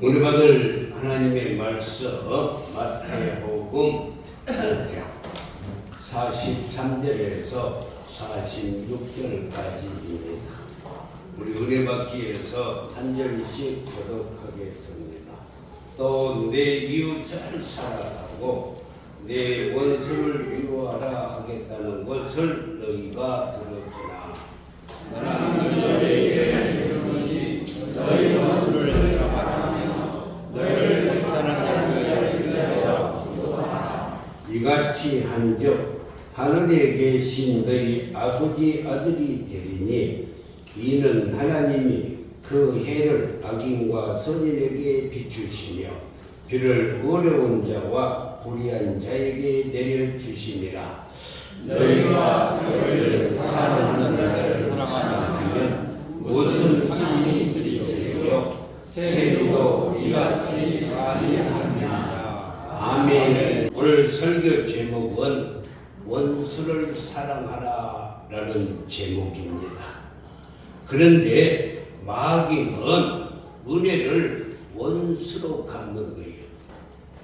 우리 받을 하나님의 말씀 마태복음 5장 43절에서 46절까지입니다. 우리 은혜받기에서 한 절씩 교독하겠습니다. 또 내 이웃을 사랑하고 내 원수를 미워하라 하겠다는 것을 너희가 들었으나 나는 너희에게 이르노니 너희 원수를 사랑하며 너희를 택하는 자를 위하여 기도하라. 이같이 한즉 하늘에 계신 너희 아버지 아들이 되리니 이는 하나님이 그 해를 악인과 선인에게 비추시며 비를 어려운 자와 불의한 자에게 내려주심이라. 너희가 그를 사랑하는 자를 사랑하면 무슨 힘이 있으리요? 세리도 이같이 아니하느니라. 아멘. 오늘 설교 제목은 원수를 사랑하라 라는 제목입니다. 그런데 마귀는 은혜를 원수로 갚는 거예요.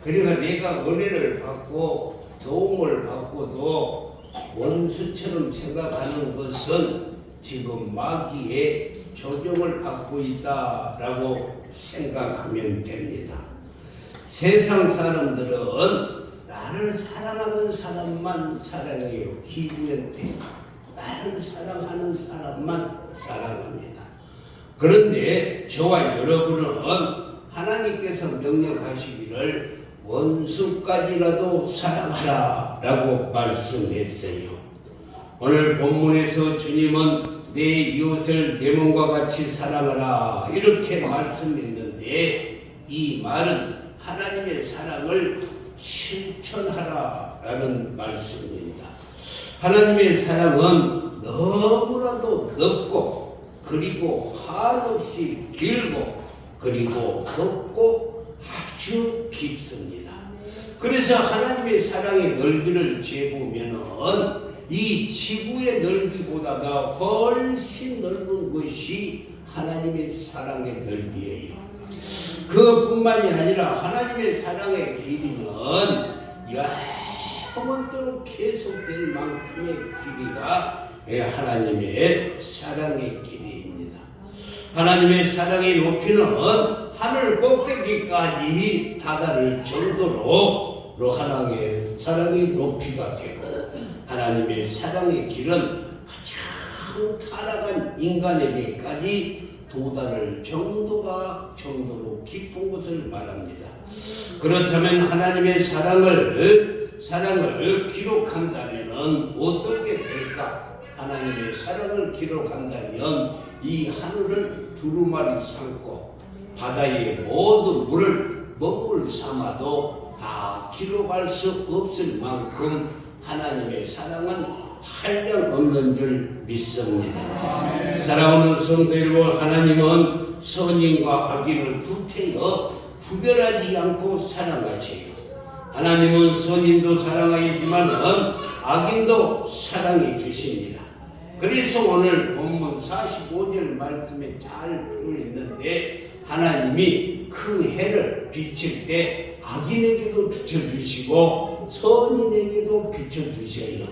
그러니까 내가 은혜를 받고 도움을 받고도 원수처럼 생각하는 것은 지금 마귀의 조종을 받고 있다라고 생각하면 됩니다. 세상 사람들은 나를 사랑하는 사람만 사랑해요. 기부한테 나를 사랑하는 사람만 사랑합니다. 그런데 저와 여러분은 하나님께서 명령하시기를 원수까지라도 사랑하라 라고 말씀했어요. 오늘 본문에서 주님은 내 이웃을 내 몸과 같이 사랑하라 이렇게 말씀했는데 이 말은 하나님의 사랑을 실천하라 라는 말씀입니다. 하나님의 사랑은 너무나도 넓고 그리고 한없이 길고 그리고 좁고 아주 깊습니다. 그래서 하나님의 사랑의 넓이를 재보면은 이 지구의 넓이보다가 훨씬 넓은 것이 하나님의 사랑의 넓이에요. 그뿐만이 아니라 하나님의 사랑의 길이는 영원토록 계속될 만큼의 길이가 하나님의 사랑의 길이입니다. 하나님의 사랑의 높이는 하늘 꼭대기까지 다다를 정도로 하나님의 사랑의 높이가 되고 하나님의 사랑의 길은 가장 타락한 인간에게까지 도달할 정도로 깊은 것을 말합니다. 그렇다면 하나님의 사랑을 기록한다면 어떻게 될까? 하나님의 사랑을 기록한다면 이 하늘을 두루마리 삼고 바다의 모든 물을 먹물 삼아도 다 기록할 수 없을 만큼 하나님의 사랑은 한량 없는 줄 믿습니다. 사랑하는 성도 여러분, 하나님은 선인과 악인을 구태여 구별하지 않고 사랑하세요. 하나님은 선인도 사랑하지만 악인도 사랑해 주십니다. 그래서 오늘 본문 45절 말씀에 잘 들어있는데 하나님이 그 해를 비칠 때 악인에게도 비춰주시고 선인에게도 비춰주셔요.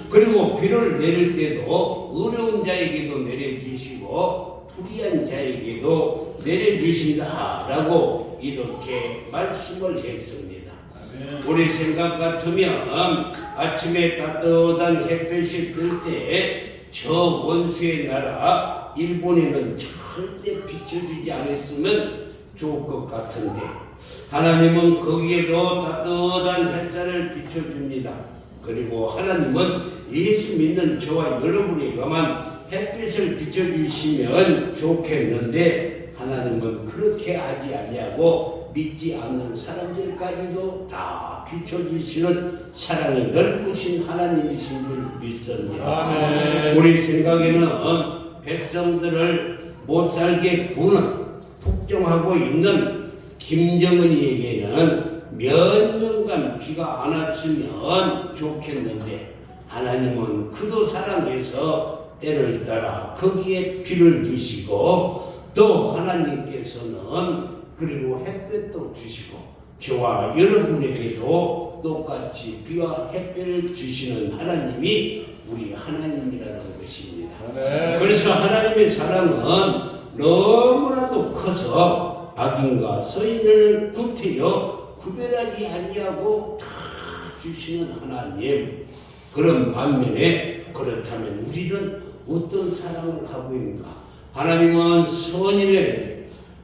그리고 비를 내릴 때도 어려운 자에게도 내려주시고 불의한 자에게도 내려주신다라고 이렇게 말씀을 했습니다. 우리 생각 같으면 아침에 따뜻한 햇볕이 뜰 때 저 원수의 나라 일본에는 절대 비춰주지 않았으면 좋을 것 같은데 하나님은 거기에도 따뜻한 햇살을 비춰줍니다. 그리고 하나님은 예수 믿는 저와 여러분에게만 햇빛을 비춰주시면 좋겠는데 하나님은 그렇게 하지 아니하고 믿지 않는 사람들까지도 다 비춰주시는 사랑이 넓으신 하나님이신 줄 믿습니다. 아멘. 우리 생각에는 백성들을 못살게 구는 북종하고 있는 김정은이에게는 몇 년간 비가 안 왔으면 좋겠는데 하나님은 그도 사랑해서 때를 따라 거기에 비를 주시고 또 하나님께서는 그리고 햇볕도 주시고 저와 여러분에게도 똑같이 비와 햇볕을 주시는 하나님이 우리 하나님이라는 것입니다. 네. 그래서 하나님의 사랑은 너무나도 커서 악인과 서인을 구태여 구별하지 아니하고 다 주시는 하나님. 그런 반면에 그렇다면 우리는 어떤 사랑을 하고 있는가? 하나님은 선인에게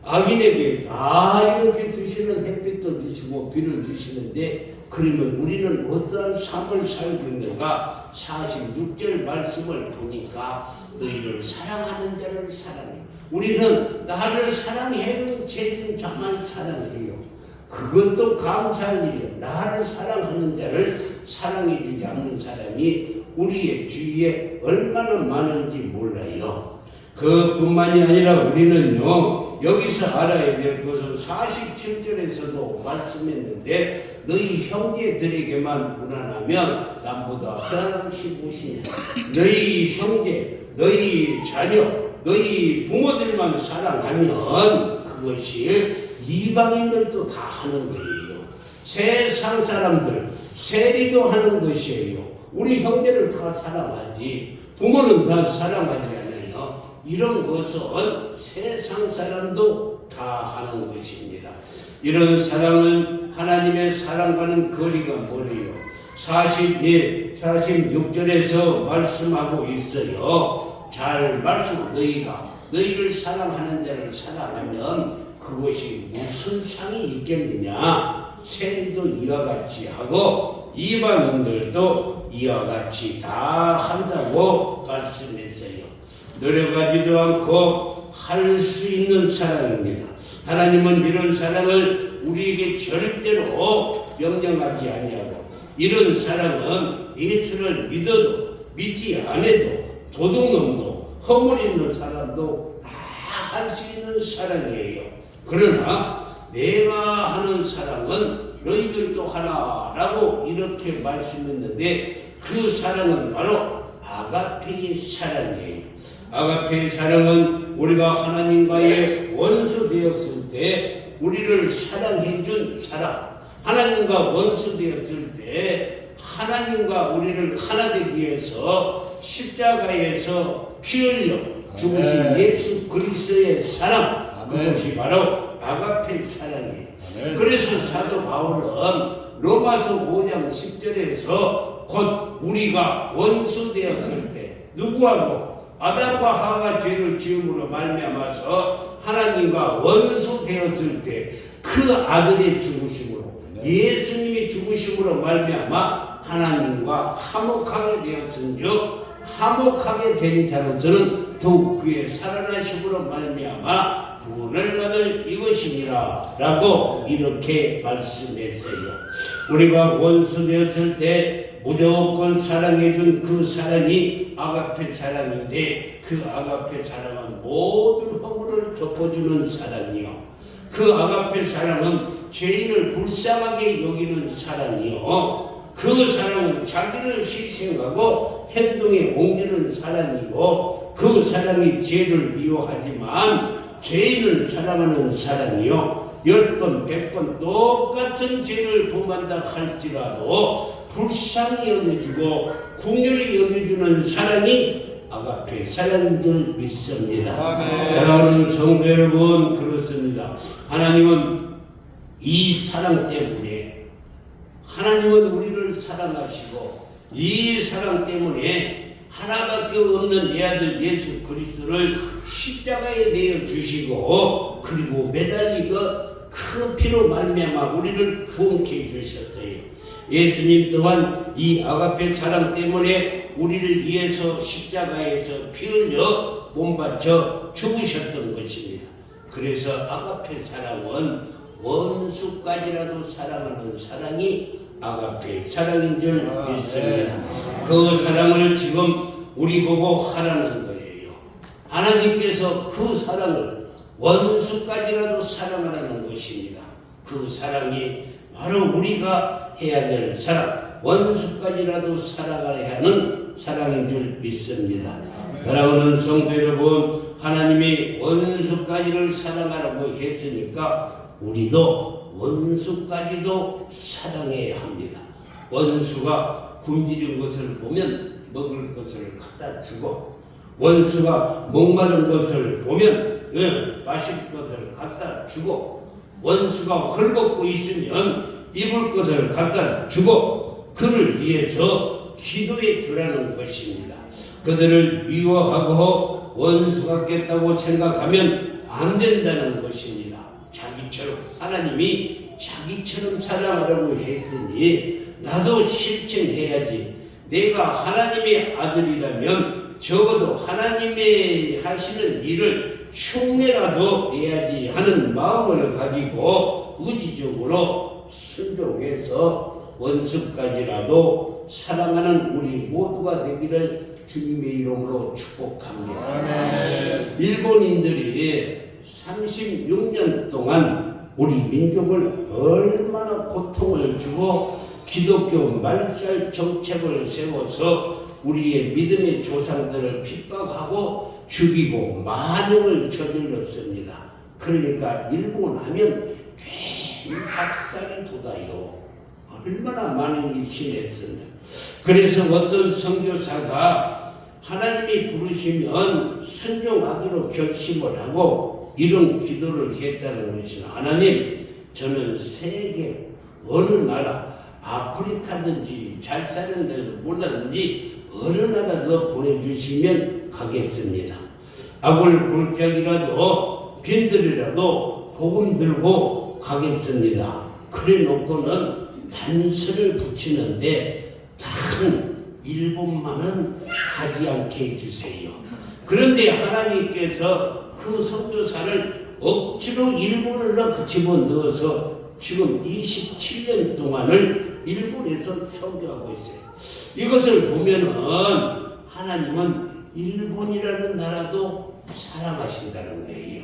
악인에게 다 이렇게 주시는 햇빛도 주시고 비를 주시는데 그러면 우리는 어떠한 삶을 살고 있는가? 46절 말씀을 보니까 너희를 사랑하는 자를 사랑해. 우리는 나를 사랑해는 죄진 자만 사랑해요. 그것도 감사할 일이에요. 나를 사랑하는 자를 사랑해주지 않는 사람이 우리의 주위에 얼마나 많은지 몰라요. 그뿐만이 아니라 우리는요, 여기서 알아야 될 것은 47절에서도 말씀했는데 너희 형제들에게만 무난하면 남보다 변함시 보시냐. 너희 형제, 너희 자녀, 너희 부모들만 사랑하면 그것이 이방인들도 다 하는 거예요. 세상 사람들, 세리도 하는 것이에요. 우리 형제를 다 사랑하지 부모는 다 사랑하지 않아요. 이런 것은 세상 사람도 다 하는 것입니다. 이런 사랑은 하나님의 사랑과는 거리가 멀어요. 46절에서 말씀하고 있어요. 잘 말씀, 너희를 사랑하는 자를 사랑하면 그것이 무슨 상이 있겠느냐? 세리도 이와 같이 하고 이방인들도 이와 같이 다 한다고 말씀했어요. 노력하지도 않고 할 수 있는 사랑입니다. 하나님은 이런 사랑을 우리에게 절대로 명령하지 아니하고 이런 사랑은 예수를 믿어도 믿지 않아도 도둑놈도 허물 있는 사람도 다 할 수 있는 사랑이에요. 그러나 내가 하는 사랑은 너희들도 하라라고 이렇게 말씀했는데 그 사랑은 바로 아가페의 사랑이에요. 아가페의 사랑은 우리가 하나님과의 원수 되었을 때 우리를 사랑해 준 사랑. 하나님과 원수 되었을 때 하나님과 우리를 하나 되기 위해서 십자가에서 피 흘려 죽으신 예수 그리스도의 사랑. 그것이 바로 아가페 사랑이에요. 그래서 사도 바울은 로마서 5장 10절에서 곧 우리가 원수 되었을 때 누구하고 아담과 하와가 죄를 지음으로 말미암아서 하나님과 원수 되었을 때 그 아들의 죽으심으로 예수님이 죽으심으로 말미암아 하나님과 화목하게 되었은즉 화목하게 된 자로서는 더욱 그의 살아나심으로 말미암아 구원을 받을 이것이니라 라고 이렇게 말씀했어요. 우리가 원수 되었을 때 무조건 사랑해준 그 사랑이 아가페 사랑인데 그 아가페 사랑은 모든 허물을 덮어주는 사랑이요. 그 아가페 사랑은 죄인을 불쌍하게 여기는 사랑이요. 그 사랑은 자기를 희생하고 행동에 옮기는 사랑이고 그 사랑이 죄를 미워하지만 죄인을 사랑하는 사랑이요. 10번, 100번 똑같은 죄를 범한다 할지라도 불쌍히 여겨주고 긍휼히 여겨주는 사랑이 아가페 사랑인 줄 믿습니다. 사랑하는 성도 여러분, 그렇습니다. 하나님은 이 사랑 때문에 하나님은 우리를 사랑하시고 이 사랑 때문에 하나밖에 없는 내 아들 예수 그리스도를 십자가에 내어 주시고 그리고 매달리고 그 피로 말미암아 우리를 구원케 해주셨어요. 예수님 또한 이 아가페 사랑 때문에 우리를 위해서 십자가에서 피 흘려 몸바쳐 죽으셨던 것입니다. 그래서 아가페 사랑은 원수까지라도 사랑하는 사랑이 아가페 사랑인 줄 믿습니다. 그 사랑을 지금 우리 보고 하라는 거예요. 하나님께서 그 사랑을 원수까지라도 사랑하라는 것입니다. 그 사랑이 바로 우리가 해야 될 사랑, 원수까지라도 사랑해야 하는 사랑인 줄 믿습니다. 사랑하는 성도 여러분, 하나님이 원수까지를 사랑하라고 했으니까 우리도 원수까지도 사랑해야 합니다. 원수가 굶주린 것을 보면 먹을 것을 갖다 주고, 원수가 목마른 것을 보면 마실 것을 갖다 주고, 원수가 헐벗고 있으면 입을 것을 갖다 주고, 그를 위해서 기도해 주라는 것입니다. 그들을 미워하고 원수 같겠다고 생각하면 안 된다는 것입니다. 자기처럼, 하나님이 자기처럼 사랑하라고 했으니 나도 실천해야지. 내가 하나님의 아들이라면 적어도 하나님의 하시는 일을 흉내라도 내야지 하는 마음을 가지고 의지적으로 순종해서 원수까지라도 사랑하는 우리 모두가 되기를 주님의 이름으로 축복합니다. 일본인들이 36년 동안 우리 민족을 얼마나 고통을 주고 기독교 말살 정책을 세워서 우리의 믿음의 조상들을 핍박하고 죽이고 만행을 저질렀습니다. 그러니까 일본 하면 괜히 닭살이 돋아요. 얼마나 많은 일이 심했습니다. 그래서 어떤 선교사가 하나님이 부르시면 순종하기로 결심을 하고 이런 기도를 했다는 것이나, 하나님, 저는 세계 어느 나라, 아프리카든지 잘 사는 데도 몰랐는지 어느 나라도 보내주시면 가겠습니다. 아굴 골짜기라도 빈들이라도 복음 들고 가겠습니다. 그래 놓고는 단서를 붙이는데 단 일본만은 가지 않게 해주세요. 그런데 하나님께서 그 선교사를 억지로 일본으로 집어넣어서 지금 27년 동안을 일본에서 선교하고 있어요. 이것을 보면은 하나님은 일본이라는 나라도 사랑하신다는 거예요.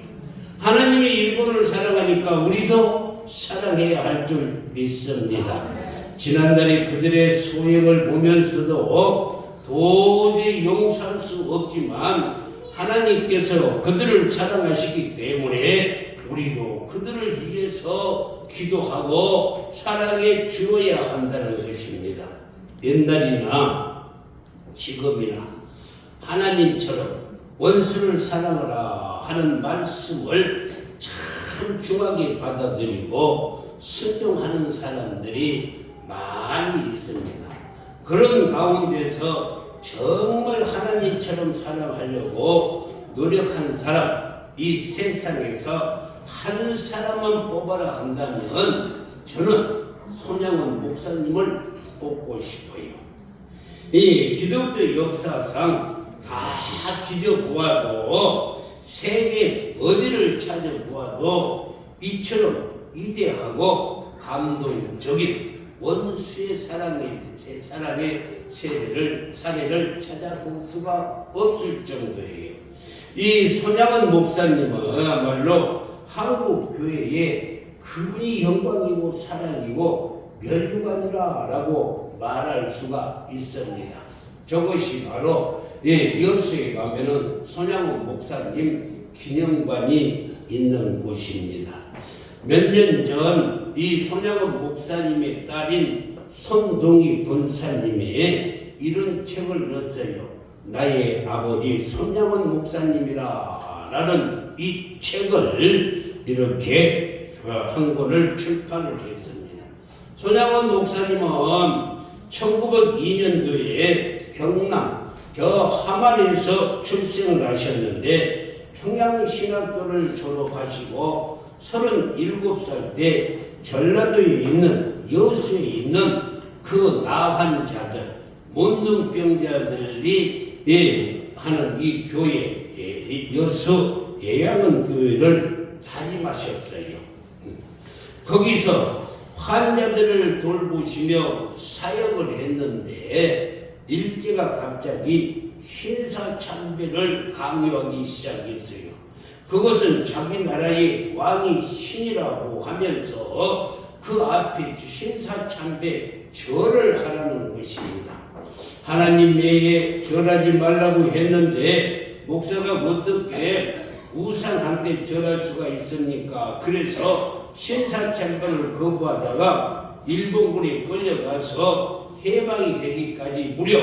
하나님이 일본을 사랑하니까 우리도 사랑해야 할 줄 믿습니다. 지난달에 그들의 소행을 보면서도 도저히 용서할 수 없지만 하나님께서 그들을 사랑하시기 때문에 우리도 그들을 위해서 기도하고 사랑해 주어야 한다는 것입니다. 옛날이나 지금이나 하나님처럼 원수를 사랑하라 하는 말씀을 참 중하게 받아들이고 순종하는 사람들이 많이 있습니다. 그런 가운데서 정말 하나님처럼 사랑하려고 노력한 사람, 이 세상에서 한 사람만 뽑아라 한다면 저는 손양원 목사님을 뽑고 싶어요. 이 기독교 역사상 다 뒤져보아도 세계 어디를 찾아보아도 이처럼 위대하고 감동적인 원수의 사랑의 사례를 찾아볼 수가 없을 정도예요. 이 손양원 목사님은야말로 한국 교회에 그분이 영광이고 사랑이고 멸류관이라고 말할 수가 있습니다. 저것이 바로 여수에 가면은 손양원 목사님 기념관이 있는 곳입니다. 몇 년 전 이 손양원 목사님의 딸인 손동희 권사님이 이런 책을 넣었어요. 나의 아버지 손양원 목사님이라는 이 책을 이렇게 한 권을 출판을 했습니다. 손양원 목사님은 1902년도에 경남 함안에서 출생을 하셨는데 평양신학교를 졸업하시고 37살 때 전라도에 있는 여수에 있는 그 나환자들, 문둥병자들이 하는 이 교회, 여수 예양원 교회를 담임하셨어요. 거기서 환자들을 돌보시며 사역을 했는데 일제가 갑자기 신사참배를 강요하기 시작했어요. 그것은 자기 나라의 왕이 신이라고 하면서 그 앞에 신사참배 절을 하라는 것입니다. 하나님 외에 절하지 말라고 했는데 목사가 어떻게 우상한테 절할 수가 있습니까? 그래서 신사참배를 거부하다가 일본군에 끌려가서 해방이 되기까지 무려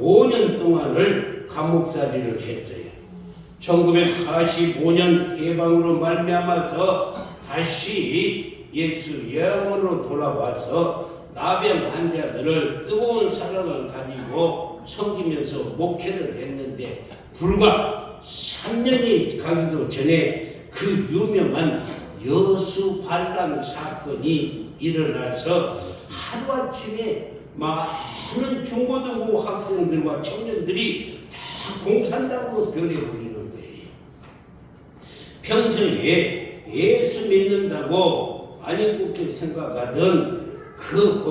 5년 동안을 감옥살이를 했어요. 1945년 해방으로 말미암아서 다시 예수 영으로 돌아와서 나병 환자들을 뜨거운 사랑을 가지고 섬기면서 목회를 했는데 불과 3년이 가기도 전에 그 유명한 여수 반란 사건이 일어나서 하루아침에 많은 중고등부 학생들과 청년들이 다 공산당으로 변해버리는 거예요. 평소에 예수 믿는다고 아니꼽게 생각하던 그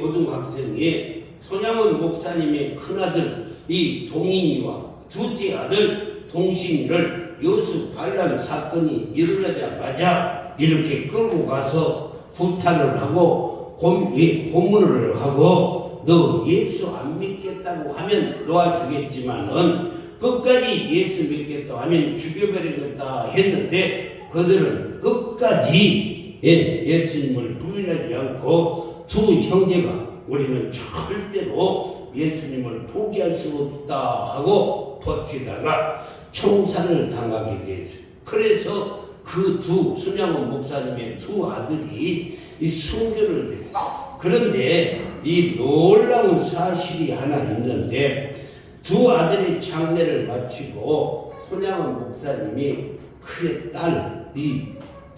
고등학생이 손양원 목사님의 큰아들 이 동인이와 둘째 아들 동신이를 여수 반란 사건이 일어나자마자 이렇게 끌고 가서 구타를 하고 고문을 하고 너 예수 안 믿겠다고 하면 놓아주겠지만은 끝까지 예수 믿겠다고 하면 죽여버리겠다 했는데 그들은 끝까지 예수님을 부인하지 않고 두 형제가 우리는 절대로 예수님을 포기할 수 없다 하고 버티다가 총살을 당하게 됐어요. 그래서 그 손양원 목사님의 두 아들이 이 순교를 했어요. 그런데 이 놀라운 사실이 하나 있는데 두 아들이 장례를 마치고 손양원 목사님이 그의 딸 이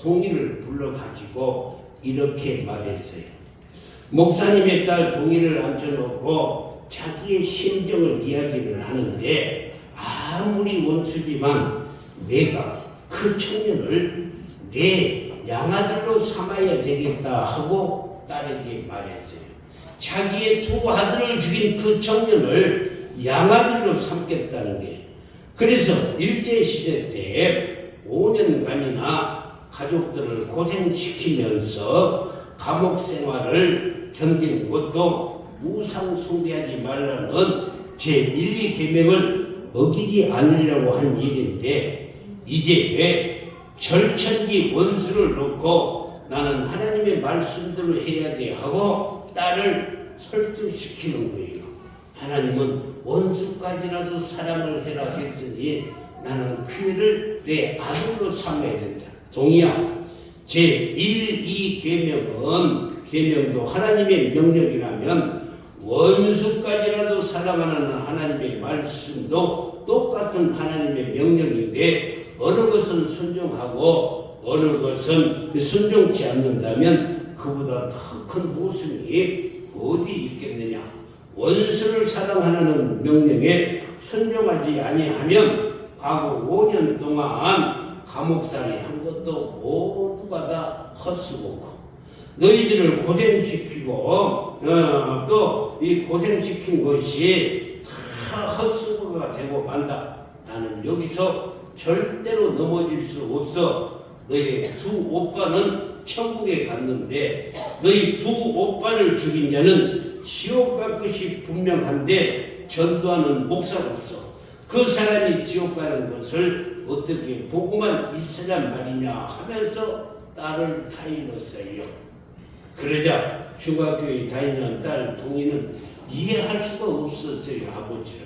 동희를 불러가지고 이렇게 말했어요. 목사님의 딸 동희를 앉혀놓고 자기의 심정을 이야기를 하는데 아무리 원수지만 내가 그 청년을 내 양아들로 삼아야 되겠다 하고 딸에게 말했어요. 자기의 두 아들을 죽인 그 청년을 양아들로 삼겠다는 게. 그래서 일제시대 때 5년간이나 가족들을 고생시키면서 감옥 생활을 견딘 것도 우상 숭배하지 말라는 제1, 2계명을 어기지 않으려고 한 일인데 이제 왜 절천지 원수를 놓고 나는 하나님의 말씀대로 해야 돼 하고 딸을 설득시키는 거예요. 하나님은 원수까지라도 사랑을 해라 했으니 나는 그 일을 내 아들로 삼아야 된다. 동의야. 제1, 2계명도 하나님의 명령이라면 원수까지라도 사랑하는 하나님의 말씀도 똑같은 하나님의 명령인데 어느 것은 순종하고 어느 것은 순종치 않는다면 그보다 더 큰 모순이 어디 있겠느냐. 원수를 사랑하는 명령에 순종하지 아니하면 과거 5년 동안 감옥살이 한 것도 모두가 다 헛수고고 너희들을 고생시키고 또 이 고생시킨 것이 다 헛수고가 되고 만다. 나는 여기서 절대로 넘어질 수 없어. 너희 두 오빠는 천국에 갔는데 너희 두 오빠를 죽인 자는 지옥 갈 것이 분명한데 전도하는 목사로서 그 사람이 지옥 가는 것을 어떻게 보고만 있으란 말이냐 하면서 딸을 타일렀어요. 그러자 중학교에 다니는 딸 동희는 이해할 수가 없었어요. 아버지를.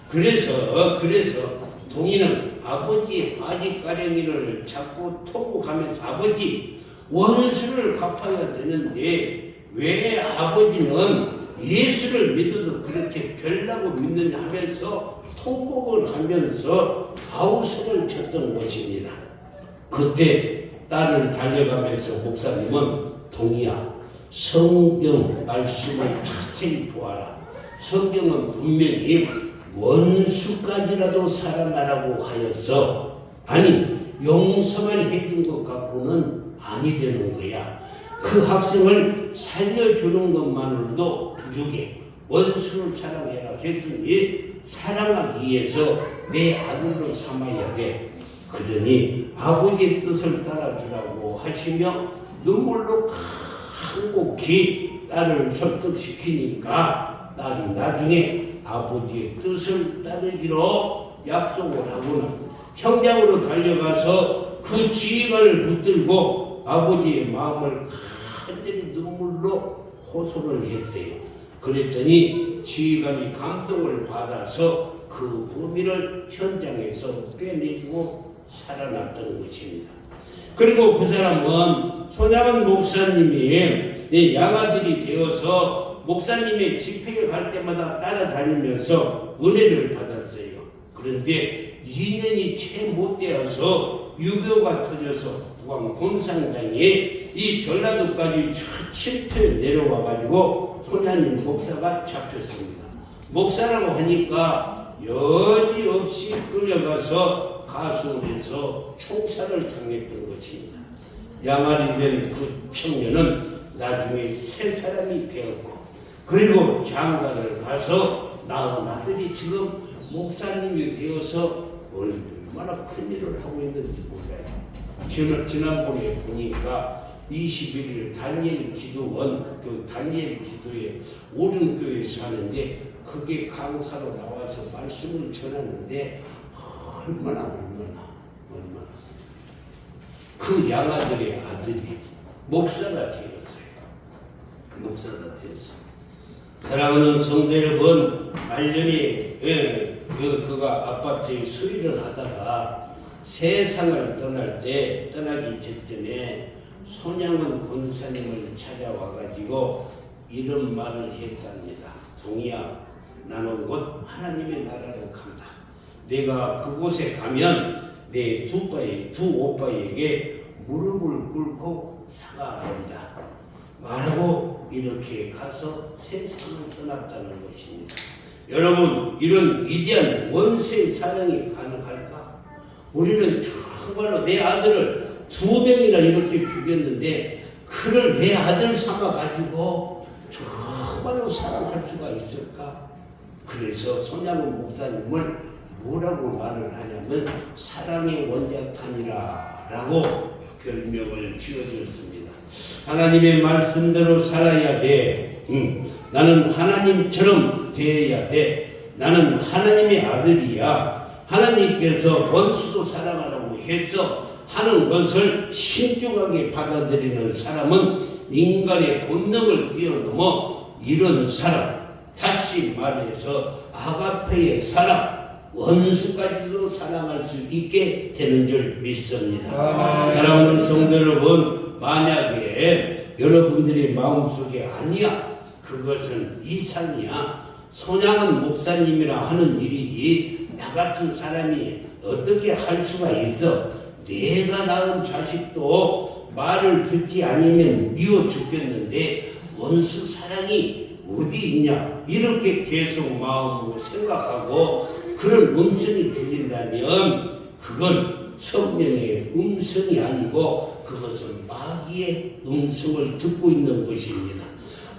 그래서 동희는 아버지의 바지가랭이를 잡고 통곡하면서 아버지 원수를 갚아야 되는데 왜 아버지는 예수를 믿어도 그렇게 별나고 믿느냐 하면서 통곡을 하면서 아우성을 쳤던 것입니다. 그때 딸을 달려가면서 목사님은 동희야 성경 말씀을 자세히 보아라. 성경은 분명히 원수까지라도 사랑하라고 하여서 아니 용서만 해준 것 갖고는 아니 되는 거야. 그 학생을 살려주는 것만으로도 부족해. 원수를 사랑해라 했으니 사랑하기 위해서 내 아들로 삼아야 돼. 그러니 아버지의 뜻을 따라주라고 하시며 눈물로 간곡히 딸을 설득시키니까 딸이 나중에 아버지의 뜻을 따르기로 약속을 하고는 형장으로 달려가서 그 지휘관을 붙들고 아버지의 마음을 간절히 눈물로 호소를 했어요. 그랬더니 지휘관이 감동을 받아서 그 범인을 현장에서 빼내주고 살아났던 것입니다. 그리고 그 사람은 손양원 목사님이 양아들이 되어서 목사님의 집회에 갈 때마다 따라다니면서 은혜를 받았어요. 그런데 2년이 채 못 되어서 유교가 터져서 북한 공산당에 이 전라도까지 칠투에 내려와가지고 손양원 목사가 잡혔습니다. 목사라고 하니까 여지없이 끌려가서 가수원에서 총살을 당했던 것입니다. 양아리 된 그 청년은 나중에 세 사람이 되었고, 그리고 장가를 가서 낳은 아들이 지금 목사님이 되어서 얼마나 큰 일을 하고 있는지 몰라요. 지난번에 보니까 21일 다니엘 기도원, 그 다니엘 기도에 오륜교에 사는데 그게 강사로 나와서 말씀을 전하는데 얼마나 그 양아들의 아들이 목사가 되었어요. 사랑하는 성도 여러분, 말년에 그가 아파트에 수일을 하다가 세상을 떠나기 직전에 손양원 권사님을 찾아와가지고 이런 말을 했답니다. 동이야, 나는 곧 하나님의 나라로 간다. 내가 그곳에 가면 내 두 오빠에게 무릎을 꿇고 사과한다 말하고 이렇게 가서 세상을 떠났다는 것입니다. 여러분, 이런 위대한 원수의 사랑이 가능할까? 우리는 정말로 내 아들을 2명이나 이렇게 죽였는데 그를 내 아들 삼아 가지고 정말로 사랑할 수가 있을까? 그래서 손양원 목사님을 뭐라고 말을 하냐면 사랑의 원자탄이라 라고 별명을 지어주었습니다. 하나님의 말씀대로 살아야 돼. 나는 하나님처럼 되어야 돼. 나는 하나님의 아들이야. 하나님께서 원수도 사랑하라고 해서 하는 것을 신중하게 받아들이는 사람은 인간의 본능을 뛰어넘어 이런 사람, 다시 말해서 아가페의 사랑, 원수까지도 사랑할 수 있게 되는 줄 믿습니다. 사랑하는 성도 여러분, 만약에 여러분들의 마음속에 아니야, 그것은 이상이야, 손양원 목사님이라 하는 일이지 나 같은 사람이 어떻게 할 수가 있어. 내가 낳은 자식도 말을 듣지 않으면 미워 죽겠는데 원수 사랑이 어디 있냐, 이렇게 계속 마음으로 생각하고 그런 음성이 들린다면 그건 성령의 음성이 아니고 그것은 마귀의 음성을 듣고 있는 것입니다.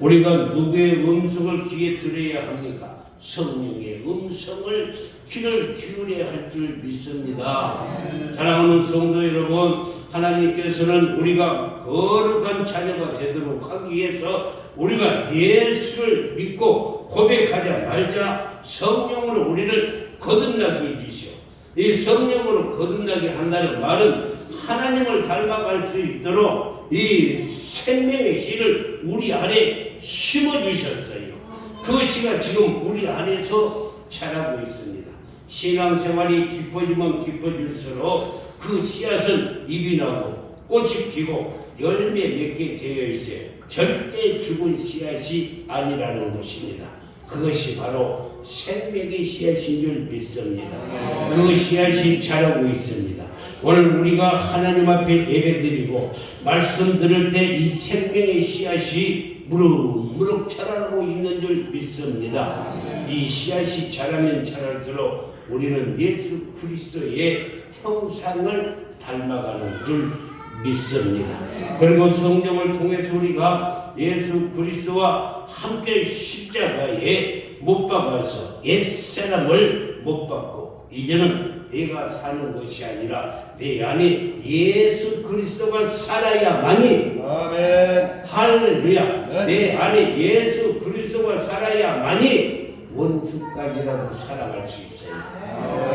우리가 누구의 음성을 귀에 들어야 합니까? 성령의 음성을 귀를 기울여야 할 줄 믿습니다. 사랑하는 성도 여러분, 하나님께서는 우리가 거룩한 자녀가 되도록 하기 위해서 우리가 예수를 믿고 고백하자 말자 성령으로 우리를 거듭나게 해주시오. 이 성령으로 거듭나게 한다는 말은 하나님을 닮아갈 수 있도록 이 생명의 씨를 우리 안에 심어주셨어요. 그 씨가 지금 우리 안에서 자라고 있습니다. 신앙생활이 깊어지면 깊어질수록 그 씨앗은 잎이 나고 꽃이 피고 열매 맺게 되어 있어요. 절대 죽은 씨앗이 아니라는 것입니다. 그것이 바로 생명의 씨앗인 줄 믿습니다. 그 씨앗이 자라고 있습니다. 오늘 우리가 하나님 앞에 예배드리고 말씀 들을 때 이 생명의 씨앗이 무럭무럭 자라고 있는 줄 믿습니다. 이 씨앗이 자라면 자랄수록 우리는 예수 그리스도의 형상을 닮아가는 줄 믿습니다. 그리고 성경을 통해서 우리가 예수 그리스도와 함께 십자가에 못 박아서 옛사람을 못 박고 이제는 내가 사는 것이 아니라 내 안에 예수 그리스도가 살아야만이, 아멘, 할렐루야, 내 안에 예수 그리스도가 살아야만이 원수까지라도 사랑할 수 있어요.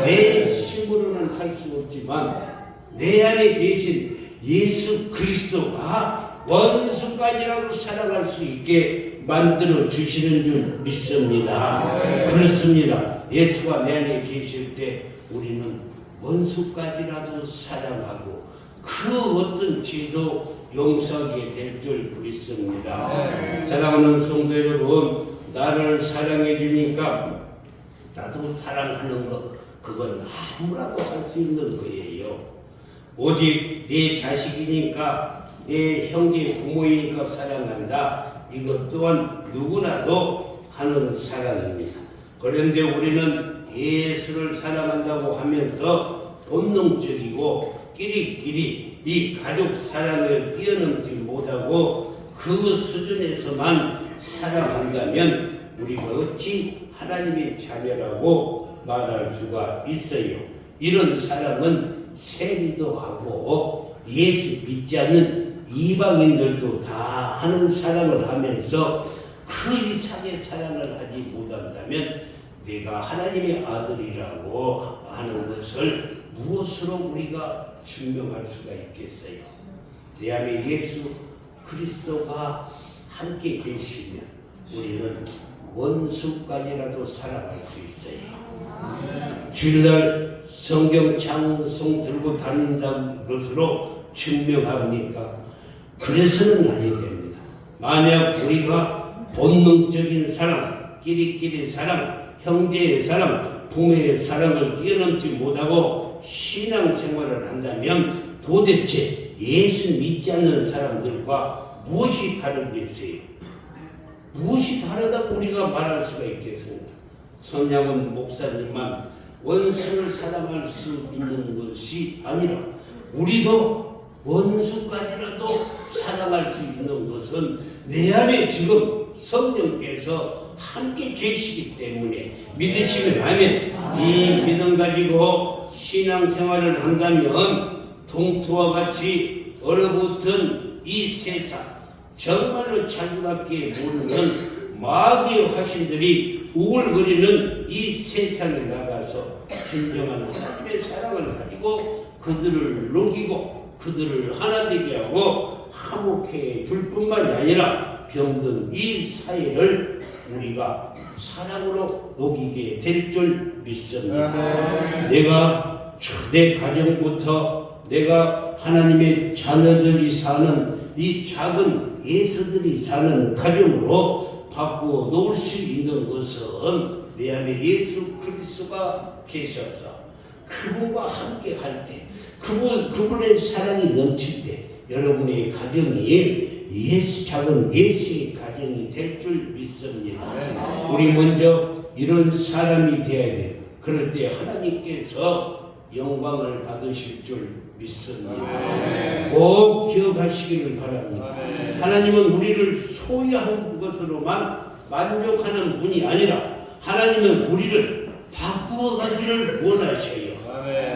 내 힘으로는 할 수 없지만 내 안에 계신 예수 그리스도가 원수까지라도 사랑할 수 있게 만들어 주시는 줄 믿습니다. 그렇습니다. 예수가 내 안에 계실 때 우리는 원수까지라도 사랑하고 그 어떤 죄도 용서하게 될 줄 믿습니다. 사랑하는 성도 여러분, 나를 사랑해 주니까 나도 사랑하는 것, 그건 아무라도 할 수 있는 거예요. 오직 내 자식이니까, 내 형제 부모이니까 사랑한다, 이것 또한 누구나도 하는 사랑입니다. 그런데 우리는 예수를 사랑한다고 하면서 본능적이고 끼리끼리 이 가족 사랑을 뛰어넘지 못하고 그 수준에서만 사랑한다면 우리가 어찌 하나님의 자녀라고 말할 수가 있어요. 이런 사랑은 세리도 하고 예수 믿지 않는 이방인들도 다 하는 사랑을 하면서 그 이상의 사랑을 하지 못한다면 내가 하나님의 아들이라고 하는 것을 무엇으로 우리가 증명할 수가 있겠어요? 내 안에 예수 그리스도가 함께 계시면 우리는 원수까지라도 사랑할 수 있어요. 주일날 성경 찬송 들고 다닌다는 것으로 증명합니까? 그래서는 아니 됩니다. 만약 우리가 본능적인 사랑, 끼리끼리 사랑, 형제의 사랑, 부모의 사랑을 뛰어넘지 못하고 신앙생활을 한다면 도대체 예수 믿지 않는 사람들과 무엇이 다르겠어요? 무엇이 다르다고 우리가 말할 수가 있겠습니까? 선양원 목사님만 원수를 사랑할 수 있는 것이 아니라 우리도 원수까지라도 사랑할 수 있는 것은 내 안에 지금 성령께서 함께 계시기 때문에 믿으시면 하면 이 믿음 가지고 신앙생활을 한다면 동토와 같이 얼어붙은 이 세상, 정말로 자기밖에 모르는 마귀의 화신들이 우글거리는 이 세상에 나가서 진정한 하나님의 사랑을 가지고 그들을 녹이고 그들을 하나 되게 하고 화목해 줄 뿐만이 아니라 병든 이 사회를 우리가 사랑으로 녹이게 될 줄 믿습니다. 내가 내 가정부터 내가 하나님의 자녀들이 사는 이 작은 예수들이 사는 가정으로 바꾸어 놓을 수 있는 것은 내 안에 예수 그리스도가 계셔서 그분과 함께 할 때, 그분의 사랑이 넘칠 때 여러분의 가정이 작은 예수의 가정이 될 줄 믿습니다. 우리 먼저 이런 사람이 되어야 돼요. 그럴 때 하나님께서 영광을 받으실 줄 믿습니다. 꼭 기억하시기를 바랍니다. 하나님은 우리를 소유한 것으로만 만족하는 분이 아니라 하나님은 우리를 바꾸어 가기를 원하셔요.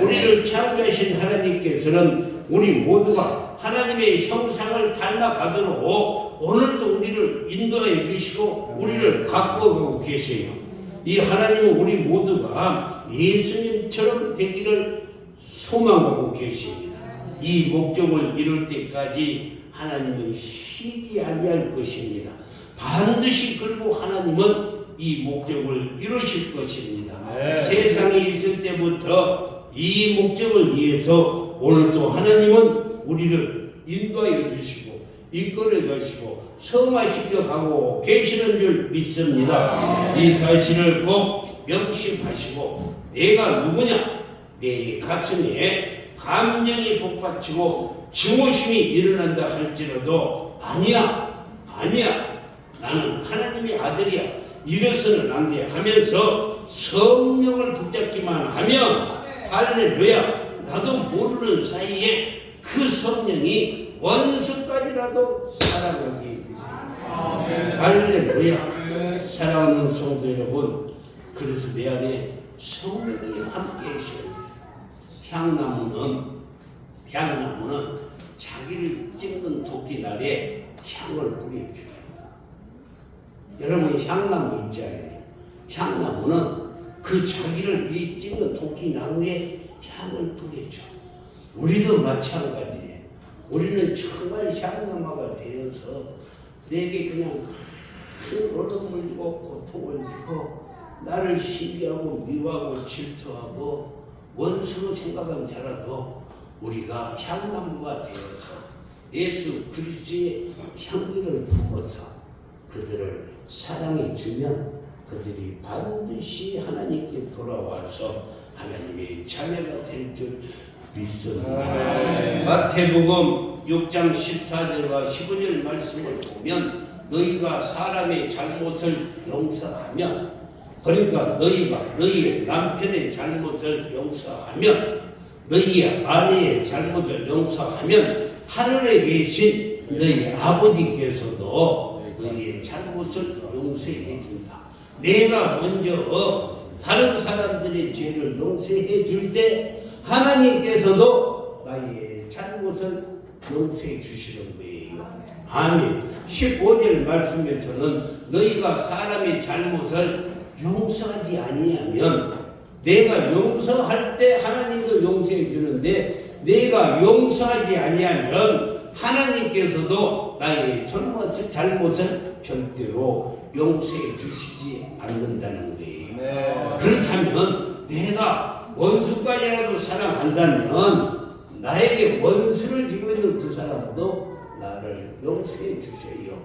우리를 창조하신 하나님께서는 우리 모두가 하나님의 형상을 닮아가도록 오늘도 우리를 인도해 주시고 우리를 가꾸어가고 계세요. 이 하나님은 우리 모두가 예수님처럼 되기를 소망하고 계십니다. 이 목적을 이룰 때까지 하나님은 쉬지 아니할 것입니다. 반드시 그리고 하나님은 이 목적을 이루실 것입니다. 세상에 있을 때부터 이 목적을 위해서 오늘도 하나님은 우리를 인도하여 주시고 이끌어 가시고 성화시켜 가고 계시는 줄 믿습니다. 이 사실을 꼭 명심하시고 내가 누구냐? 내 가슴에 감정이 복받치고 증오심이 일어난다 할지라도 아니야 나는 하나님의 아들이야 이래서는 안 돼 하면서 성령을 붙잡기만 하면 할렐루야 나도 모르는 사이에 그 성령이 원수까지라도 사랑하게 해주세요. 할렐루야. 사랑하는 성도 여러분, 그래서 내 안에 성령이 함께 계셔요. 향나무는 자기를 찍는 토끼날에 향을 뿌려줘요. 여러분 향나무 있잖아요. 향나무는 그 자기를 찍는 토끼나무에 향을 뿌려줘. 우리도 마찬가지예요. 우리는 정말 향나마가 되어서 내게 그냥 큰 어려움을 주고 고통을 주고 나를 시기하고 미워하고 질투하고 원수로 생각한 자라도 우리가 향나무가 되어서 예수 그리스도의 향기를 품어서 그들을 사랑해 주면 그들이 반드시 하나님께 돌아와서 하나님의 자녀가 될 줄 믿습니다. 마태복음 6장 14절과 15절 말씀을 보면 너희가 사람의 잘못을 용서하면, 그러니까 너희가 너희의 남편의 잘못을 용서하면, 너희의 아내의 잘못을 용서하면 하늘에 계신 너희 아버지께서도 너희의 잘못을 용서해 준다. 내가 먼저 다른 사람들의 죄를 용서해 줄 때 하나님께서도 나의 잘못을 용서해 주시는 거예요. 아멘. 15절 말씀에서는 너희가 사람의 잘못을 용서하지 아니하면, 내가 용서할 때 하나님도 용서해 주는데 내가 용서하지 아니하면 하나님께서도 나의 잘못을 절대로 용서해 주시지 않는다는 거예요. 네. 그렇다면 내가 원수까지라도 사랑한다면 나에게 원수를 지고 있는 그 사람도 나를 용서해 주세요.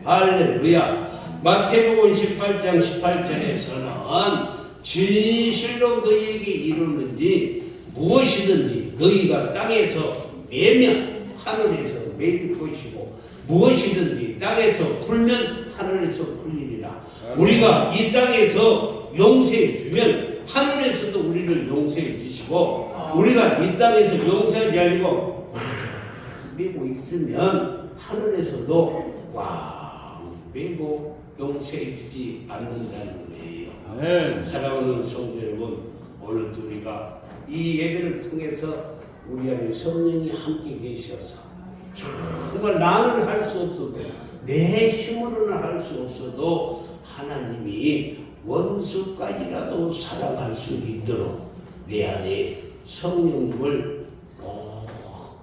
할렐루야. 마태복음 18장 18절에서는 진실로 너희에게 이루는지 무엇이든지 너희가 땅에서 매면 하늘에서 매일 것이고 무엇이든지 땅에서 풀면 하늘에서 풀리리라. 우리가 이 땅에서 용서해 주면 하늘에서도 우리를 용서해 주시고, 우리가 이 땅에서 용서하지 않고 매고 있으면 하늘에서도 왕 매고 용서해 주지 않는다는 거예요. 네. 사랑하는 성도 여러분, 오늘도 우리가 이 예배를 통해서 우리 안에 성령이 함께 계셔서 정말 나는 할 수 없어도 내 힘으로는 할 수 없어도 하나님이 원수까지라도 사랑할 수 있도록 내 안에 성령님을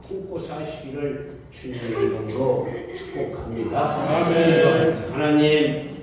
품고 사시기를 주님의 이름으로 축복합니다. 아멘. 하나님,